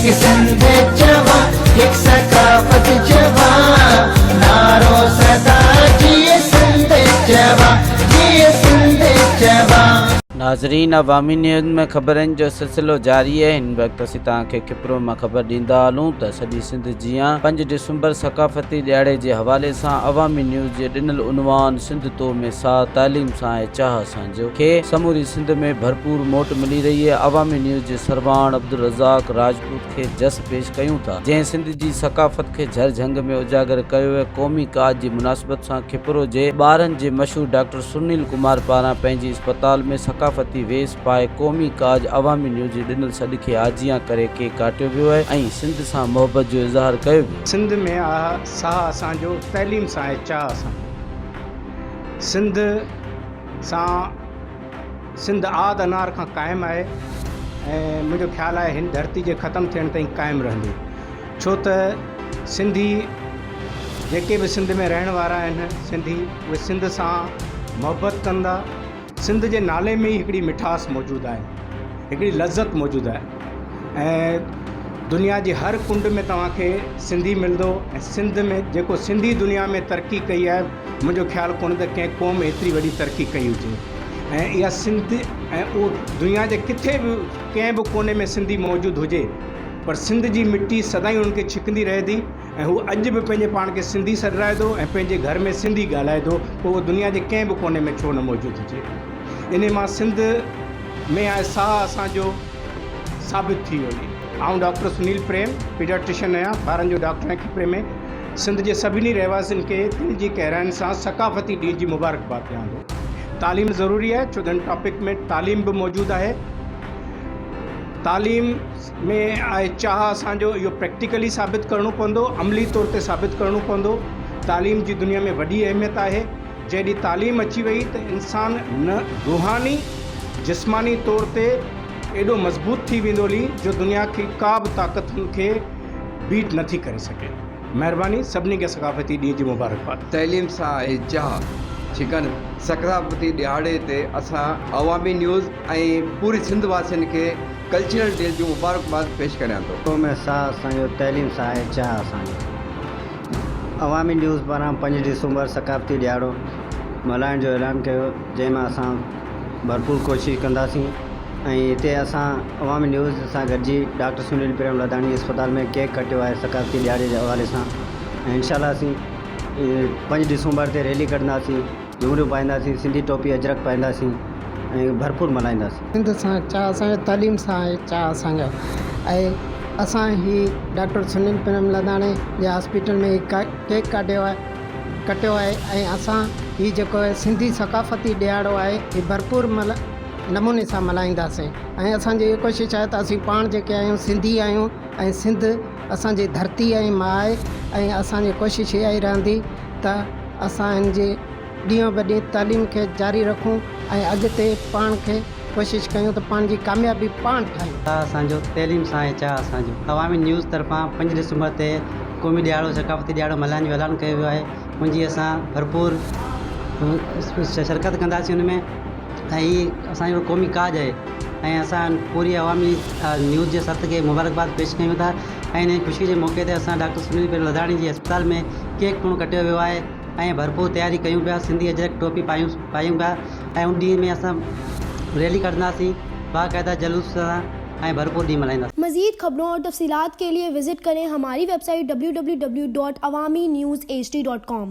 एक सिंध जवा, एक सकाफत जवा, नारो सदा जिए सिंध जवा, जिए सिंध जवा। नाज़रीन, अवामी न्यूज़ में ख़बरनि जो सिलसिलो जारी है। हिन वक़्तु असीं तव्हांखे खिपरो मां ख़बर ॾींदा हलूं त सॼी सिंध जीअं 5 डिसंबर सकाफ़ती ॾियारे जे हवाले सां अवामी न्यूज़ जे ॾिनल उनवान सिंध तो में साथ तालीम सां ऐं चाह सां जो खे समूरी सिंध में भरपूर मोट मिली रही है। अवामी न्यूज़ जे सरवाण अब्दुल रज़ाक राजपूत खे जस पेश कयूं था, जंहिं सिंध जी सकाफ़त खे झरझंग में उजागर कयो है। क़ौमी काज जी मुनासिबत सां खिपरो जे ॿारनि जे मशहूर डॉक्टर सुनील कुमार पारां पंहिंजी अस्पताल में सकाफ़ती वेस पाए क़ौमी काज अवामी न्यूज़ जे ॾिनल सॾ खे आजियां करे केक काटियो वियो आहे ऐं सिंध सां मोहबत जो इज़हार कयो वियो। सिंध में साह असांजो तइलीम सां ऐं चाह सां सिंध सां सिंध आद अनार खां क़ाइमु आहे ऐं मुंहिंजो ख़्यालु आहे हिन धरती जे ख़तमु थियण ताईं क़ाइमु रहंदी, छो त सिंधी जेके बि सिंध में रहण वारा आहिनि सिंधी उहे सिंध सां मोहबत कंदा। सिंध जे नाले में ई हिकिड़ी मिठास मौजूदु आहे, हिकिड़ी लज़त मौजूदु आहे ऐं दुनिया जी हर कुंड में तव्हांखे सिंधी मिलंदो ऐं सिंध में जेको सिंधी दुनिया में तरक़ी कई आहे, मुंहिंजो ख़्यालु कोन्हे त कंहिं क़ौम एतिरी वॾी तरक़ी कई हुजे ऐं इहा सिंध ऐं उहो दुनिया जे किथे बि कंहिं बि कोने में सिंधी मौजूदु हुजे, पर सिंध जी मिट्टी सदाईं उन्हनि खे छिकंदी रहे थी ऐं हू अॼु बि पंहिंजे पाण खे सिंधी सॾाए थो ऐं पंहिंजे घर में सिंधी ॻाल्हाए थो, पोइ उहो दुनिया जे कंहिं बि कोने में छो न मौजूदु हुजे। इन मां सिंध में आहे साह असांजो साबित थी वियो। आउं डॉक्टर सुनील प्रेम पीडियाट्रिशियन आहियां, ॿारनि जो डॉक्टर आहियां खिपरे में। सिंध जे सभिनी रहवासियुनि खे दिलि जी गहराइनि सां सकाफ़ती ॾींहं जी मुबारकबाद ॾियां थो। तालीम ज़रूरी आहे, छो त टॉपिक में तालीम बि मौजूदु आहे। तालीम में आहे चाह असांजो, इहो प्रैक्टिकली साबित करिणो पवंदो, अमली तौर ते साबित करिणो पवंदो। तालीम जी दुनिया में वॾी अहमियत आहे। जॾहिं तालीम अची वई त इंसान न रूहानी जिस्मानी तौर ते एॾो मज़बूत थी वेंदो हली जो दुनिया की का बि ताक़त हुनखे बीट नथी करे सघे। महिरबानी, सभिनी खे सकाफ़ती ॾींहं जी मुबारकबाद। तइलीम सां ऐं चाह चिकन सकाफ़ती ॾियारे ते असां अवामी न्यूज़ ऐं पूरी सिंध वासियुनि खे कल्चरल डे जूं मुबारकबाद पेश करियां थो। तो में साह असांजो तइलीम सां ऐं चाह असांजो अवामी न्यूज़ पारां 5 डिसंबर सकाफ़ती ॾियारो मल्हाइण जो ऐलान कयो, जंहिंमां असां भरपूर कोशिशि कंदासीं ऐं हिते असां अवामी न्यूज़ सां गॾिजी डॉक्टर सुनील प्रेम लधाणी अस्पताल में केक कटियो आहे सकाफ़ती ॾियारे जे हवाले सां ऐं इंशाल्लाह असीं 5 डिसंबर ते रैली कढंदासीं, झूमरियूं पाईंदासीं, सिंधी टोपी अजरक पाईंदासीं ऐं भरपूर मल्हाईंदासीं। सिंध सां चाह असांजो तालीम सां आहे चाह असांजो ऐं असां ही डॉक्टर सुनील प्रेम लधाणी जे हॉस्पिटल में केक कटियो आहे ऐं असां ही जेको आहे सिंधी सकाफ़ती ॾियारो आहे ही भरपूर नमूने सां मल्हाईंदासीं ऐं असांजी इहा कोशिशि आहे त असीं पाण जेके आहियूं सिंधी आहियूं ऐं सिंध असांजी धरती ऐं मां आहे ऐं असांजी कोशिशि इहा ई रहंदी त असां हिन जे ॾींहों ब ॾींहुं तालीम खे जारी रखूं ऐं अॻिते पाण खे कोशिशि कयूं त पाण जी कामयाबी पाण ठाहियूं। असांजो तइलीम सां ऐं चाह असांजो अवामी न्यूज़ तरफ़ां 5 डिसंबर ते क़ौमी ॾियारो सकाफ़ती ॾियारो मल्हाइण जो ऐलान कयो वियो आहे। मुंहिंजी असां भरपूर शिरकत कंदासीं हुन में ऐं हीअ असांजो क़ौमी काज आहे ऐं असां पूरी अवामी न्यूज़ जे सथ खे मुबारकबाद पेश कयूं था ऐं हिन ख़ुशी जे मौक़े ते असां डॉक्टर सुनील प्रेम लधाणी जी अस्पताल में केक पिणु कटियो वियो आहे ऐं भरपूर तयारी कयूं पिया, सिंधी अजरक टोपी पायूं पिया ऐं उन ॾींहं में असां रैली कढंदासीं बाक़ायदा जलूस सां ऐं भरपूर ॾींहुं मल्हाईंदासीं। मज़ीद खबरों और तफसीलात के लिए विजिट करें हमारी वेबसाइट www.awamiNewsHD.com।